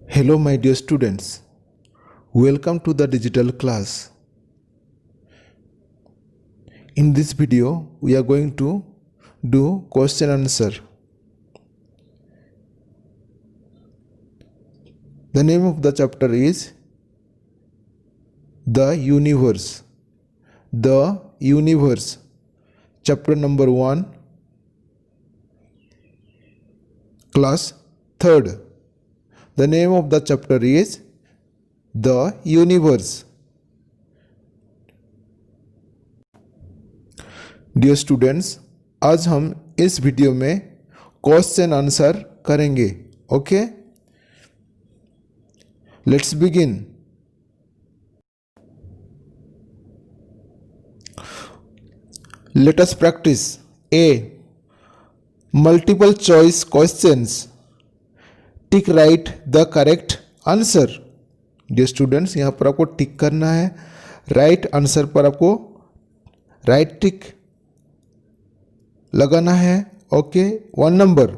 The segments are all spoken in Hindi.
Hello, my dear students. Welcome to the digital class. In this video, we are going to do question answer. The name of the chapter is The Universe. The Universe. Chapter number 1, class 3rd. The name of the chapter is The Universe. Dear students, आज हम इस वीडियो में क्वेश्चन आंसर करेंगे. Okay, let's begin. Let us practice. A, multiple choice questions. Tick right the correct answer. Dear students, यहाँ पर आपको टिक करना है. राइट आंसर पर आपको राइट टिक लगाना है. Okay, 1 number.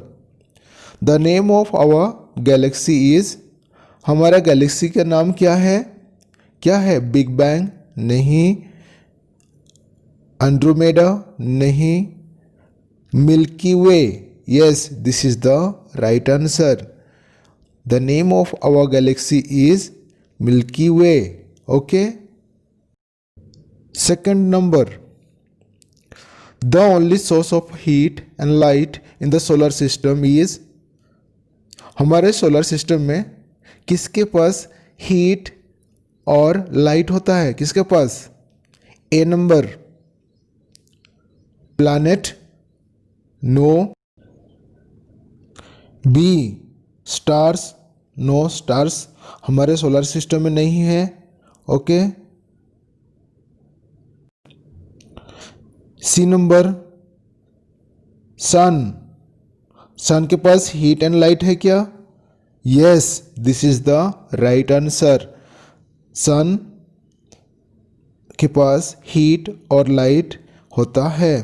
The name of our galaxy is. हमारा गैलेक्सी का नाम क्या है? क्या है? बिग बैंग नहीं, एंड्रोमेडा नहीं, Milky Way. Yes, this is the right answer. The name of our galaxy is Milky Way. Okay, second number. The only source of heat and light in the solar system is. हमारे सोलर सिस्टम में किसके पास हीट और लाइट होता है? किसके पास? A number, planet. No. B, stars. No, stars हमारे सोलर सिस्टम में नहीं है. ओके. सी नंबर, सन. सन के पास हीट एंड लाइट है क्या? Yes, this is the right answer. Sun के पास हीट और लाइट होता है.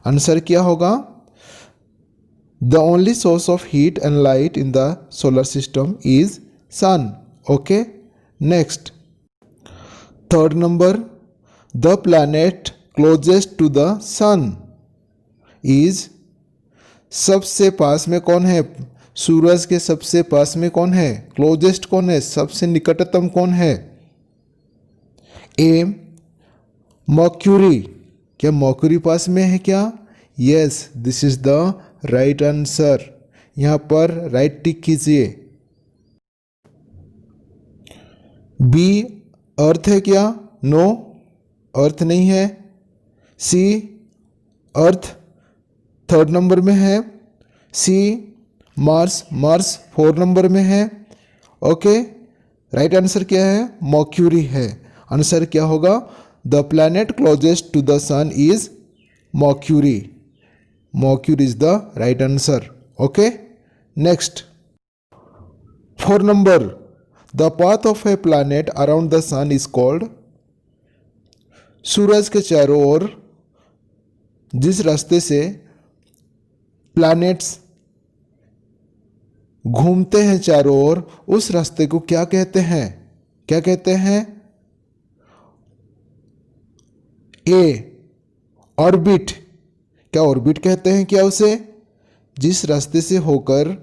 आंसर क्या होगा? The only source of heat and light in the solar system is sun. Okay, next. Third number. The planet closest to the sun is. सबसे पास में कौन है? सूरज के सबसे पास में कौन है? क्लोजेस्ट कौन है? सबसे निकटतम कौन है? ए, मर्क्यूरी. क्या मर्क्यूरी पास में है क्या? Yes, this is the right answer. यहां पर राइट टिक कीजिए. बी, अर्थ है क्या? नो, अर्थ नहीं है. सी, अर्थ थर्ड नंबर में है. सी, मार्स. मार्स 4 नंबर में है. ओके, राइट आंसर क्या है? मर्क्यूरी है. आंसर क्या होगा? The planet closest to the sun is Mercury. Mercury is the right answer. Okay, next. 4 number. The path of a planet around the sun is called. सूरज के चारों ओर जिस रास्ते से प्लैनेट्स घूमते हैं चारों ओर, उस रास्ते को क्या कहते हैं? क्या कहते हैं? ए, ऑर्बिट. क्या ऑर्बिट कहते हैं क्या उसे? जिस रास्ते से होकर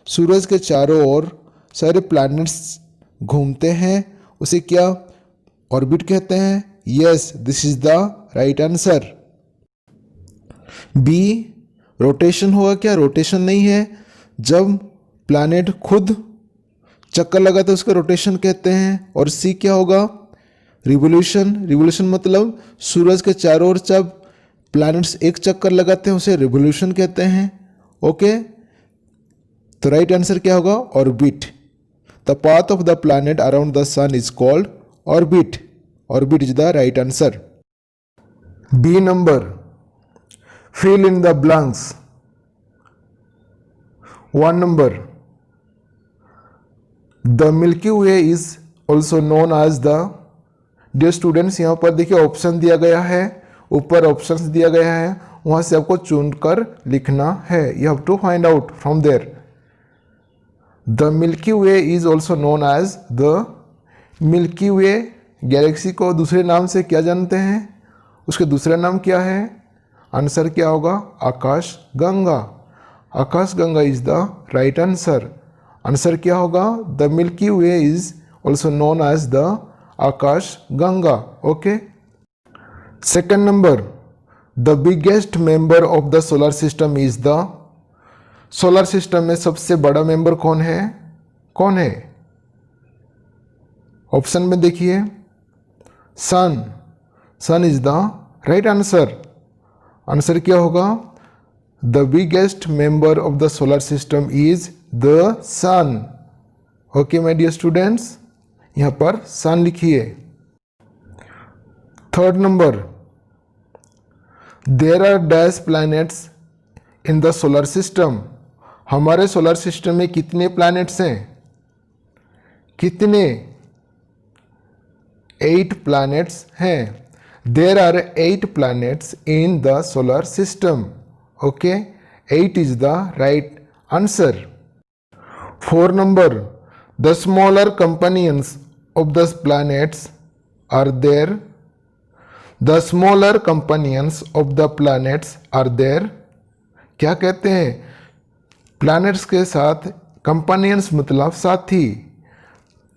सूरज के चारों ओर सारे प्लैनेट्स घूमते हैं, उसे क्या ऑर्बिट कहते हैं? Yes, this is the right answer. B, rotation होगा क्या? रोटेशन नहीं है. जब प्लैनेट खुद चक्कर लगाते हैं उसका रोटेशन कहते हैं. और सी क्या होगा? रिवोल्यूशन. रिवोल्यूशन मतलब सूरज के चारों ओर जब प्लैनेट्स एक चक्कर लगाते हैं उसे रिवोल्यूशन कहते हैं. ओके, तो राइट आंसर क्या होगा? Orbit. The path of the planet around the sun is called orbit. Orbit is the right answer. B number. Fill in the blanks. 1 number. The Milky Way is also known as the. Dear students, यहाँ पर देखिए ऑप्शन दिया गया है, ऊपर ऑप्शंस दिया गया है, वहाँ से आपको चुनकर लिखना है. You have to find out from there. The Milky Way is also known as the Milky Way. Galaxy को दूसरे नाम से क्या जानते हैं, उसके दूसरा नाम क्या है? आंसर क्या होगा? Akash Ganga. Akash Ganga is the right answer. Answer क्या होगा? The Milky Way is also known as the Akash Ganga. Okay. Second number, the biggest member of the solar system is the. Solar system में सबसे बड़ा मेंबर कौन है? कौन है? ऑप्शन में देखिए, sun. Sun is the right answer. Answer क्या होगा? The biggest member of the solar system is the sun. Okay my dear students, यहां पर सन लिखिए। Third number, there are dash planets in the solar system. हमारे सोलर सिस्टम में कितने प्लैनेट्स हैं? कितने? 8 प्लैनेट्स हैं। There are 8 planets in the solar system. Okay, 8 is the right answer. 4 number, the smaller companions of the planets are there. The smaller companions of the planets are there. क्या कहते हैं? प्लैनेट्स के साथ कंपेनियंस मतलब साथी।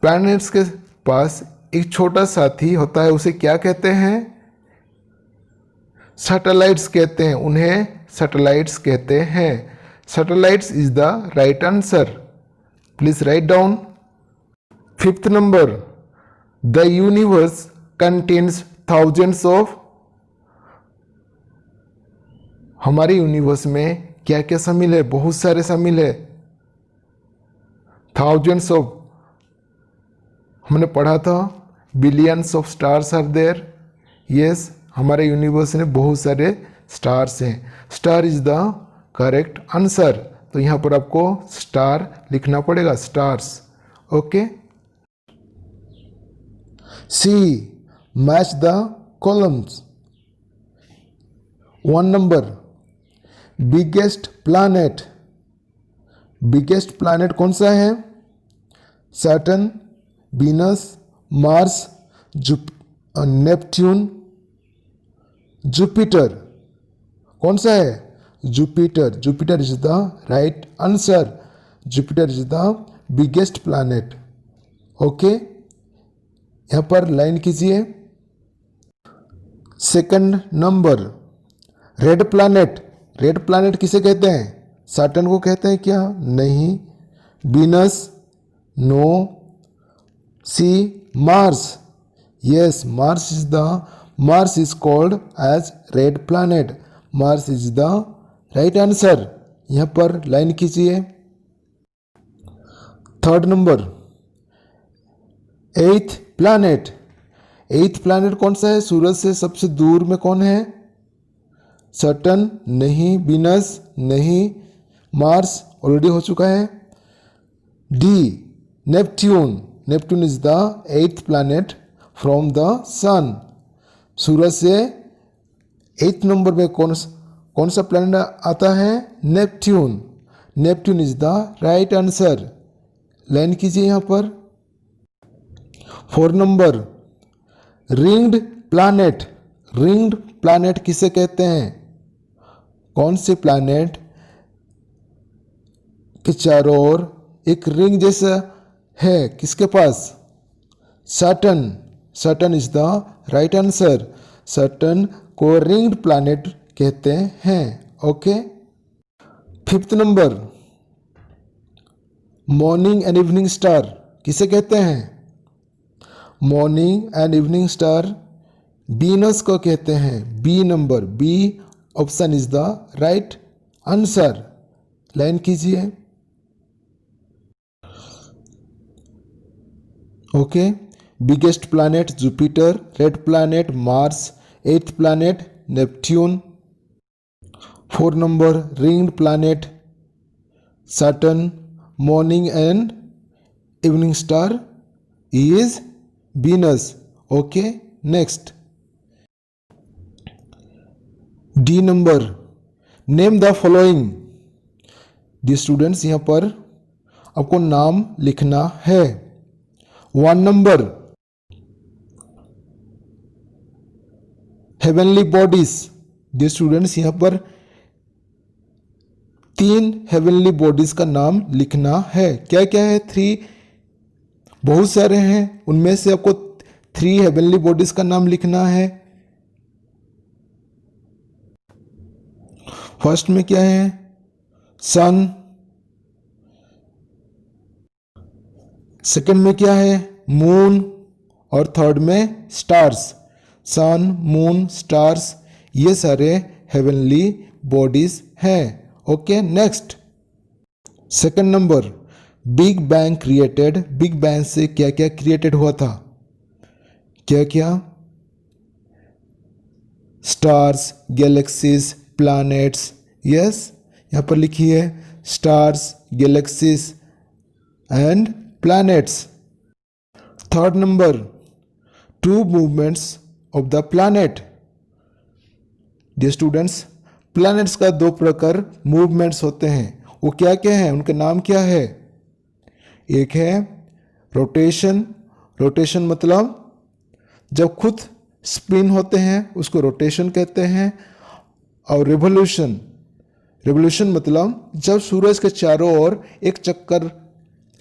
प्लैनेट्स के पास एक छोटा साथी होता है, उसे क्या कहते हैं? सैटेलाइट्स कहते हैं। उन्हें सैटेलाइट्स कहते हैं। Satellites is the right answer. Please write down. Fifth number, the universe contains thousands of. हमारे यूनिवर्स में क्या क्या शामिल है? बहुत सारे शामिल है। थाउजेंड्स ऑफ, हमने पढ़ा था billions of stars are there. Yes, हमारे यूनिवर्स में बहुत सारे स्टार्स हैं। Star is the correct answer. तो यहां पर आपको स्टार लिखना पड़ेगा, stars. Okay. C, match the columns. 1 number, biggest planet. Biggest planet कौन सा है? Saturn, Venus, Mars, Neptune, Jupiter. कौन सा है? Jupiter. Jupiter is the right answer. Jupiter is the biggest planet. Okay, यहां पर लाइन कीजिए। Second number, red planet. Red planet किसे कहते हैं? सैटर्न को कहते हैं क्या? नहीं। Venus? No. C, Mars? Yes, Mars is called as red planet. Mars is the right answer. यहां पर लाइन कीजिए। Third number, 8th planet. 8th planet कौन सा है? सूरज से सबसे दूर में कौन है? सैटर्न? नहीं। वीनस? नहीं। मार्स ऑलरेडी हो चुका है। D, Neptune. Neptune is the 8th planet from the sun. सूरज से 8th नंबर में कौन सा प्लैनेट आता है? Neptune. Neptune is the right answer. Line कीजिए यहां पर। 4 number, ringed planet. Ringed planet किसे कहते हैं? कौन से प्लैनेट के चारों ओर एक रिंग जैसा है? किसके पास? Saturn. Saturn is the right answer. Saturn को रिंग्ड प्लैनेट कहते हैं। Okay. 5th number, morning and evening star किसे कहते हैं? Morning and evening star Venus को कहते हैं। B number, B option is the right answer. Line कीजिए। Okay. Biggest planet Jupiter, red planet Mars, 8th planet Neptune, 4 number ringed planet Saturn, morning and evening star is Venus. Okay, next. D number, name the following. The students यहाँ पर आपको नाम लिखना है। 1 number heavenly bodies. Dear students, यहाँ पर 3 हेवनली बॉडीज का नाम लिखना है। क्या क्या है? 3 बहुत सारे हैं, उनमें से आपको 3 हेवनली बॉडीज का नाम लिखना है। फर्स्ट में क्या है? सन। सेकंड में क्या है? मून। और थर्ड में स्टार्स। सन, मून, स्टार्स, ये सारे हेवनली बॉडीज हैं। Okay, next second number, big bang created. Big bang से क्या क्या क्रिएटेड हुआ था? क्या क्या? Stars, galaxies, planets. यस, यहां पर लिखिए stars, galaxies and planets. Third number, 2 movements of the planet. Dear students, planets का 2 प्रकार मूवमेंट्स होते हैं। वो क्या क्या है? उनके नाम क्या है? एक है रोटेशन। रोटेशन मतलब जब खुद स्पिन होते हैं उसको रोटेशन कहते हैं। और रिवोल्यूशन, रिवोल्यूशन मतलब जब सूरज के चारों ओर एक चक्कर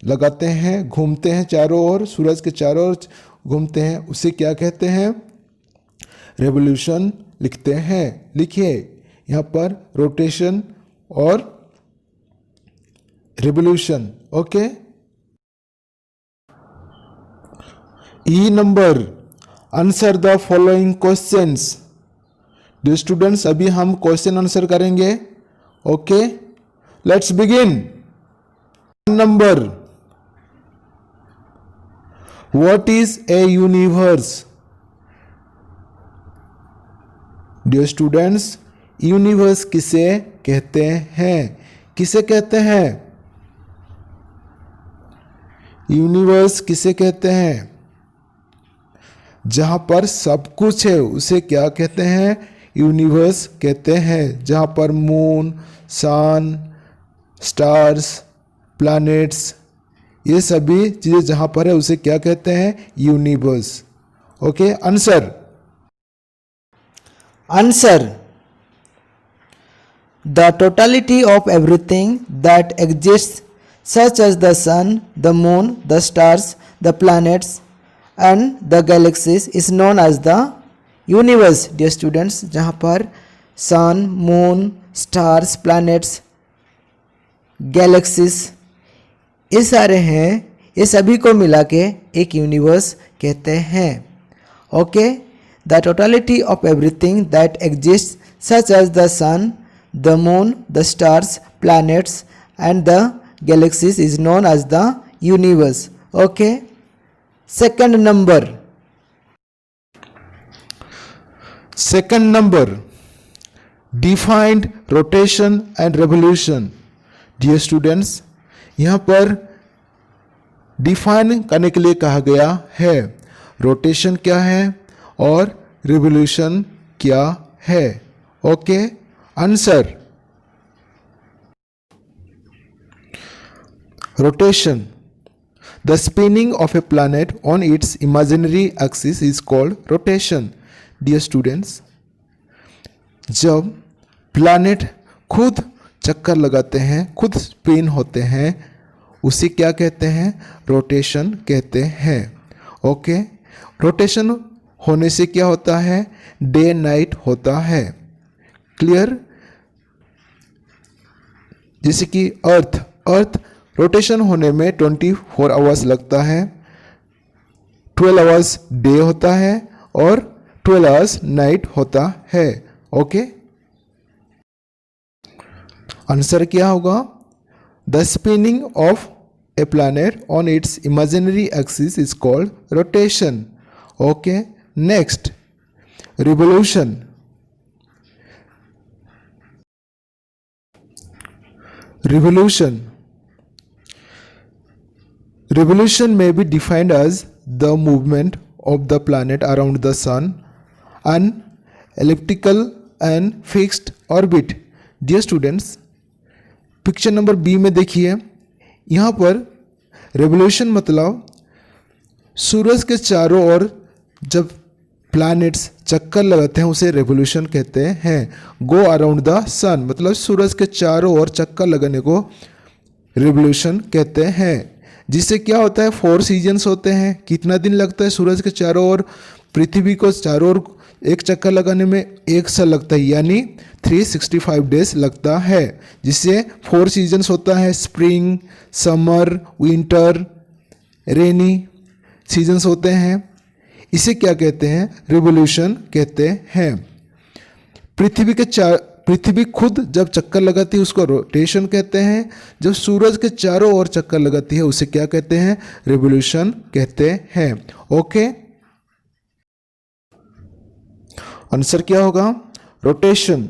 लगाते हैं, घूमते हैं चारों ओर, सूरज के चारों ओर घूमते हैं, उसे क्या कहते हैं? रेवोल्यूशन लिखते हैं। लिखिए यहाँ पर रोटेशन और revolution. Okay, E number, answer the following questions. Dear students, अभी हम क्वेश्चन आंसर करेंगे। Okay, let's begin. Number, what is a universe? Dear students, universe किसे कहते हैं? किसे कहते हैं? यूनिवर्स किसे कहते हैं? जहां पर सब कुछ है उसे क्या कहते हैं? यूनिवर्स कहते हैं। जहां पर मून, सन, स्टार्स, प्लैनेट्स, ये सभी चीजें जहां पर है उसे क्या कहते हैं? Universe. Okay, answer. Answer: the totality of everything that exists, such as the sun, the moon, the stars, the planets, and the galaxies, is known as the universe. Dear students, जहाँ पर sun, moon, stars, planets, galaxies ये सारे हैं, ये सभी को मिला के एक यूनिवर्स कहते हैं। Okay, the totality of everything that exist such as the sun, the moon, the stars, planets and the galaxies is known as the universe. Okay, second number. Second number, defined rotation and revolution. Dear students, यहाँ पर डिफाइन करने के लिए कहा गया है रोटेशन क्या है और रिवोल्यूशन क्या है। Okay, answer. Rotation, the spinning of a planet on its imaginary axis is called rotation. Dear students, जब प्लैनेट खुद चक्कर लगाते हैं, खुद स्पिन होते हैं, उसे क्या कहते हैं? रोटेशन कहते हैं। ओके, रोटेशन होने से क्या होता है? डे नाइट होता है। क्लियर? जैसे कि अर्थ रोटेशन होने में 24 आवर्स लगता है, 12 आवर्स डे होता है और 12 आवर्स नाइट होता है। ओके, आंसर क्या होगा? The spinning of a planet on its imaginary axis is called rotation. Okay, next, revolution. Revolution may be defined as the movement of the planet around the sun, an elliptical and fixed orbit. Dear students, picture number B में देखिए, यहाँ पर रेवोल्यूशन मतलब सूरज के चारों ओर जब प्लैनेट्स चक्कर लगाते हैं उसे रेवोल्यूशन कहते हैं। गो अराउंड द सन मतलब सूरज के चारों ओर चक्कर लगाने को रेवोल्यूशन कहते हैं। जिससे क्या होता है, 4 सीजन्स होते हैं। कितना दिन लगता है सूरज के चारों ओर, पृथ्वी को चारों ओर एक चक्कर लगाने में 1 साल लगता है, यानी 365 डेज लगता है। जिससे 4 सीजन्स होता है, spring, summer, winter, rainy seasons होते हैं। इसे क्या कहते हैं, रिवोल्यूशन कहते हैं। पृथ्वी खुद जब चक्कर लगाती है उसको रोटेशन कहते हैं। जब सूरज के चारों ओर चक्कर लगाती है उसे क्या कहते हैं, रिवोल्यूशन कहते हैं। ओके, आंसर क्या होगा, rotation.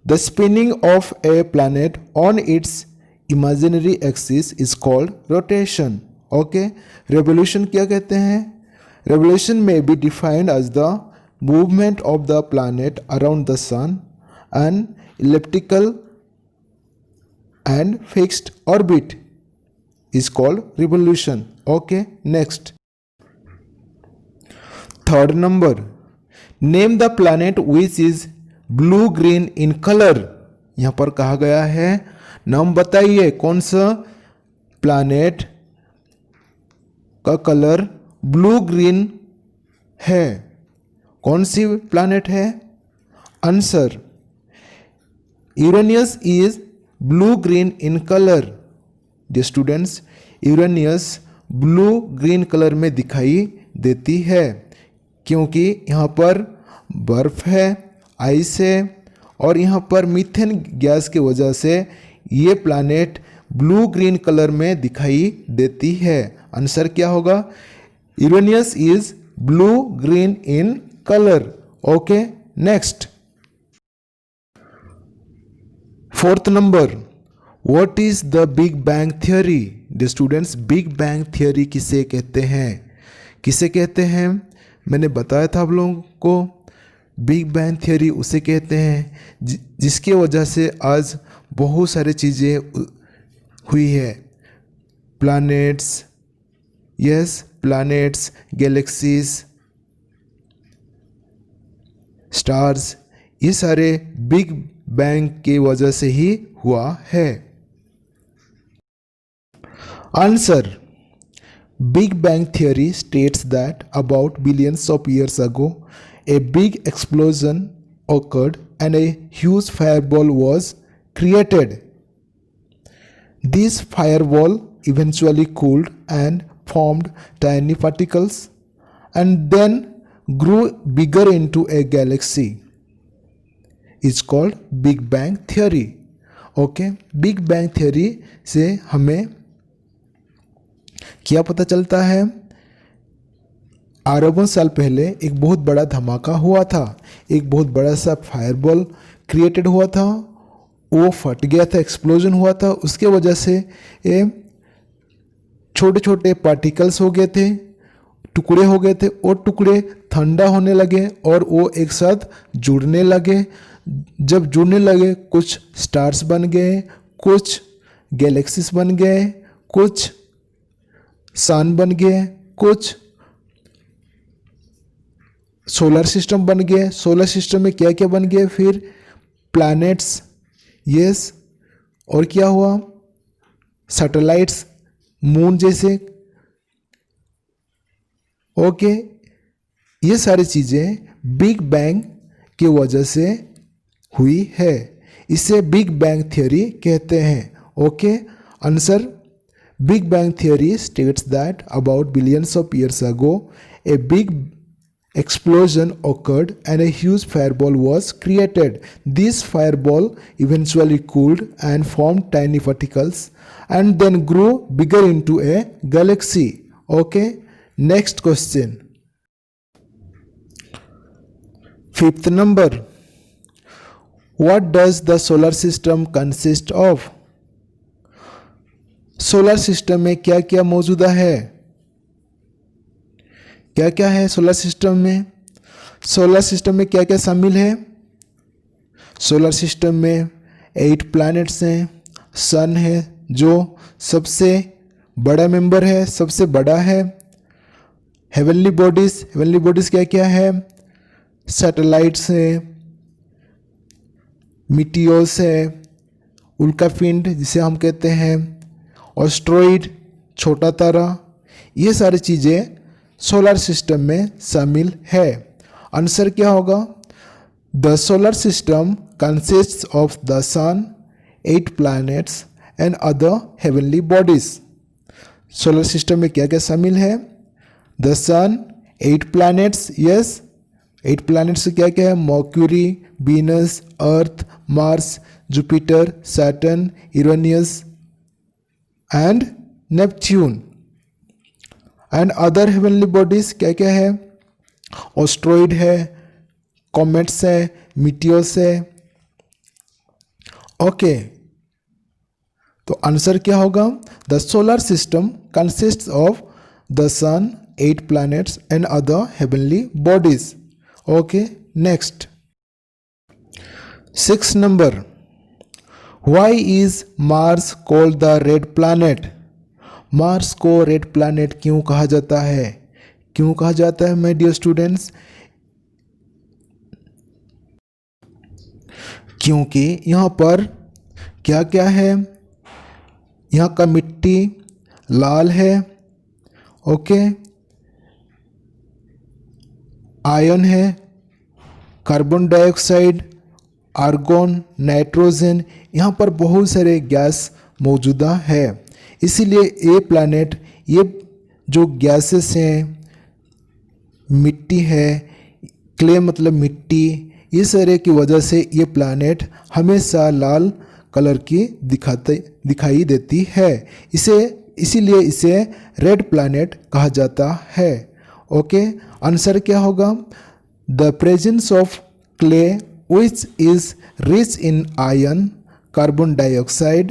The spinning of a planet on its imaginary axis is called rotation. Okay, revolution क्या कहते हैं, रेवोल्यूशन में be defined as the movement of the planet around the sun an elliptical and fixed orbit is called revolution. Okay, next. Third number, name the planet which is blue green in color. यहाँ पर कहा गया है नाम बताइए कौन सा प्लैनेट का कलर ब्लू ग्रीन है, कौन सी प्लैनेट है, answer Uranus is blue green in colour. Dear students, Uranus blue green colour में दिखाई देती है क्योंकि यहाँ पर बर्फ है, आइस है और यहाँ पर मीथेन गैस की वजह से ये प्लैनेट ब्लू ग्रीन कलर में दिखाई देती है। आंसर क्या होगा, Uranus is blue green in colour. Okay, next. Fourth number, what is the big bang theory. The students, big bang theory किसे कहते हैं, किसे कहते हैं, मैंने बताया था आप लोगों को। बिग बैंग थियोरी उसे कहते हैं जिसकी वजह से आज बहुत सारी चीज़ें हुई है। Planets, yes, planets, galaxies, stars, ये सारे बिग बैंग की वजह से ही हुआ है। Answer, big bang theory states that about billions of years ago a big explosion occurred and a huge fireball was created. This fireball eventually cooled and formed tiny particles and then grew bigger into a galaxy. It's called Big Bang Theory. Okay, Big Bang Theory से हमें क्या पता चलता है, अरबों साल पहले एक बहुत बड़ा धमाका हुआ था, एक बहुत बड़ा सा फायरबॉल क्रिएटेड हुआ था, वो फट गया था, एक्सप्लोजन हुआ था, उसके वजह से ये छोटे छोटे पार्टिकल्स हो गए थे, टुकड़े हो गए थे और टुकड़े ठंडा होने लगे और वो एक साथ जुड़ने लगे। जब जुड़ने लगे कुछ स्टार्स बन गए, कुछ गैलेक्सीज बन गए, कुछ सन बन गए, कुछ सोलर सिस्टम बन गए। सोलर सिस्टम में क्या क्या बन गए, फिर प्लैनेट्स, यस, और क्या हुआ, सैटेलाइट्स, मून जैसे। ओके, ये सारी चीज़ें बिग बैंग की वजह से हुई है, इसे बिग बैंग थ्योरी कहते हैं। Okay, answer, big bang theory states that about billions of years ago a big explosion occurred and a huge fireball was created. This fireball eventually cooled and formed tiny particles and then grew bigger into a galaxy. Okay, next question. Fifth number, what does the solar system consist of? Solar system में क्या क्या मौजूदा है, क्या क्या है सोलर सिस्टम में, सोलर सिस्टम में क्या क्या शामिल है। सोलर सिस्टम में 8 प्लैनेट्स हैं, सन है जो सबसे बड़ा मेंबर है, सबसे बड़ा है। हेवनली बॉडीज क्या क्या है? सैटेलाइट्स है, मीटियोर्स है, उल्कापिंड जिसे हम कहते हैं, एस्टेरॉइड छोटा तारा, ये सारी चीज़ें सोलर सिस्टम में शामिल है। आंसर क्या होगा? The solar system consists of the sun, 8 planets and other heavenly bodies. Solar system में क्या क्या शामिल है? The sun, 8 planets, yes 8 planets क्या क्या है? Mercury, Venus, Earth, Mars, Jupiter, Saturn, Uranus and Neptune. And other heavenly bodies क्या क्या है? एस्टेरॉइड है, कॉमेट्स है, मीटियोर्स है। ओके, तो आंसर क्या होगा? The solar system consists of the sun, 8 planets and other heavenly bodies. Okay, next 6 number, why is Mars called the red planet? Mars को रेड प्लैनेट क्यों कहा जाता है? क्यों कहा जाता है माय डियर स्टूडेंट्स? क्योंकि यहाँ पर क्या क्या है? यहाँ का मिट्टी लाल है, ओके, आयरन है, कार्बन डाइऑक्साइड, आर्गन, नाइट्रोजन, यहाँ पर बहुत सारे गैस मौजूदा है। इसीलिए ये प्लैनेट, ये जो गैसेस हैं, मिट्टी है, क्ले मतलब मिट्टी, ये सारे की वजह से ये प्लैनेट हमेशा लाल कलर की दिखाई देती है। इसीलिए इसे रेड प्लैनेट कहा जाता है। ओके, आंसर क्या होगा? The presence of clay which is rich in iron, carbon dioxide,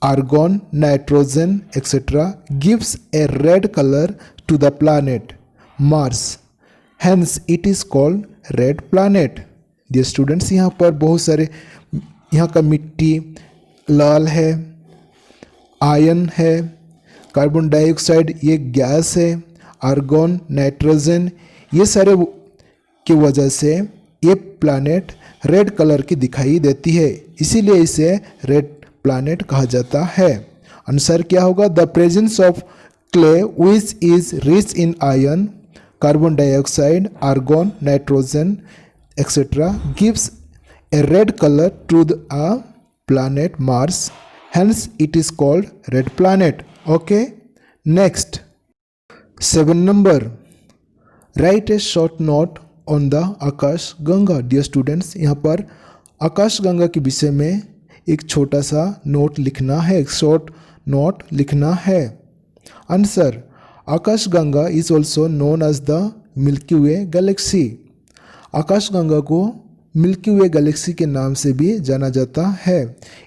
argon, nitrogen, etc. gives a red color to the planet Mars. Hence, it is called red planet. Dear students, यहाँ पर बहुत सारे, यहाँ का मिट्टी लाल है, आयरन है, कार्बन डाइऑक्साइड ये गैस है, आर्गन, नाइट्रोजन, ये सारे की वजह से ये प्लैनेट रेड कलर की दिखाई देती है। इसीलिए इसे रेड प्लैनेट कहा जाता है। आंसर क्या होगा? The presence of clay which is rich in iron, carbon dioxide, argon, nitrogen etcetera gives a red colour to the planet Mars. Hence it is called red planet. Okay, next 7 number, write a short note on the Akash Ganga. Dear students, यहाँ पर आकाश गंगा के विषय में एक छोटा सा नोट लिखना है, एक शॉर्ट नोट लिखना है। Answer, Akash Ganga is also known as the Milky Way galaxy. Akash Ganga को मिल्की वे गैलेक्सी के नाम से भी जाना जाता है।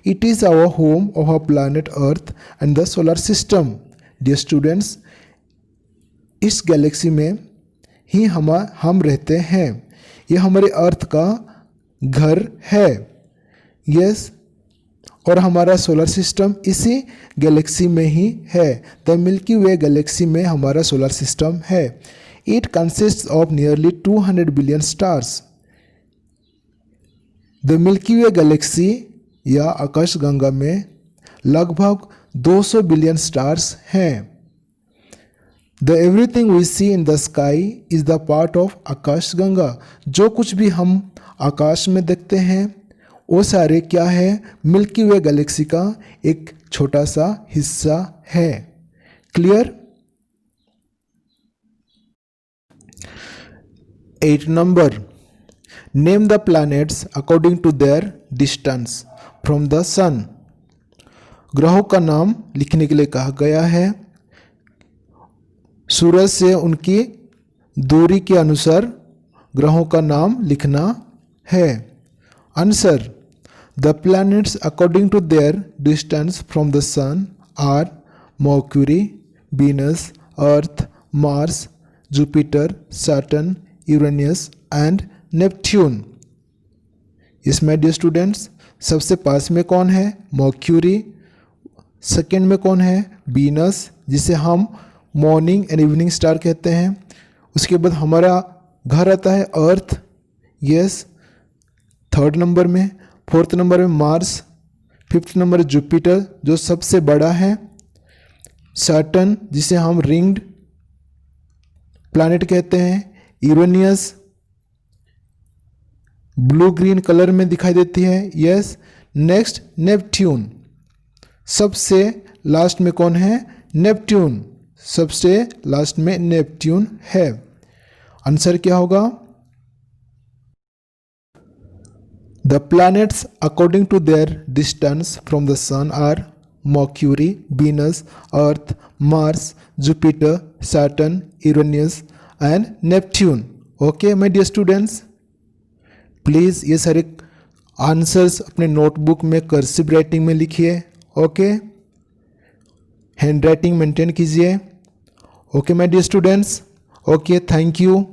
It is our home of our planet Earth and the solar system. Dear students, इस गैलेक्सी में ही हम रहते हैं। ये हमारे अर्थ का घर है, यस, और हमारा सोलर सिस्टम इसी गैलेक्सी में ही है। द मिल्की वे गैलेक्सी में हमारा सोलर सिस्टम है। It consists of nearly 200 billion stars. The Milky Way galaxy या आकाश गंगा में लगभग 200 बिलियन स्टार्स हैं। The everything we see in the sky is the part of Akash Ganga. जो कुछ भी हम आकाश में देखते हैं वो सारे क्या है? मिल्की वे गैलेक्सी का एक छोटा सा हिस्सा है। Clear? 8 number, name the planets according to their distance from the sun. ग्रहों का नाम लिखने के लिए कहा गया है। सूरज से उनकी दूरी के अनुसार ग्रहों का नाम लिखना है। Answer, the planets according to their distance from the sun are Mercury, Venus, Earth, Mars, Jupiter, Saturn, Uranus and Neptune. इसमें डियर स्टूडेंट्स सबसे पास में कौन है? मर्क्यूरी, सेकंड में कौन है? वीनस, जिसे हम मॉर्निंग एंड इवनिंग स्टार कहते हैं। उसके बाद हमारा घर आता है अर्थ, यस, थर्ड नंबर में। फोर्थ नंबर में मार्स, फिफ्थ नंबर जुपिटर जो सबसे बड़ा है, सैटर्न जिसे हम रिंग्ड प्लैनेट कहते हैं, यूरेनियस ब्लू ग्रीन कलर में दिखाई देती है, यस। नेक्स्ट नेपट्यून, सबसे लास्ट में कौन है? नेपट्यून, सबसे लास्ट में नेपट्यून है। आंसर क्या होगा? The planets according to their distance from the sun are Mercury, Venus, Earth, Mars, Jupiter, Saturn, Uranus and Neptune. Okay my dear students, please ये सारे आंसर्स अपने नोटबुक में कर्सिव राइटिंग में लिखिए। ओके, हैंड राइटिंग मेंटेन कीजिए। Okay my dear students, okay, thank you.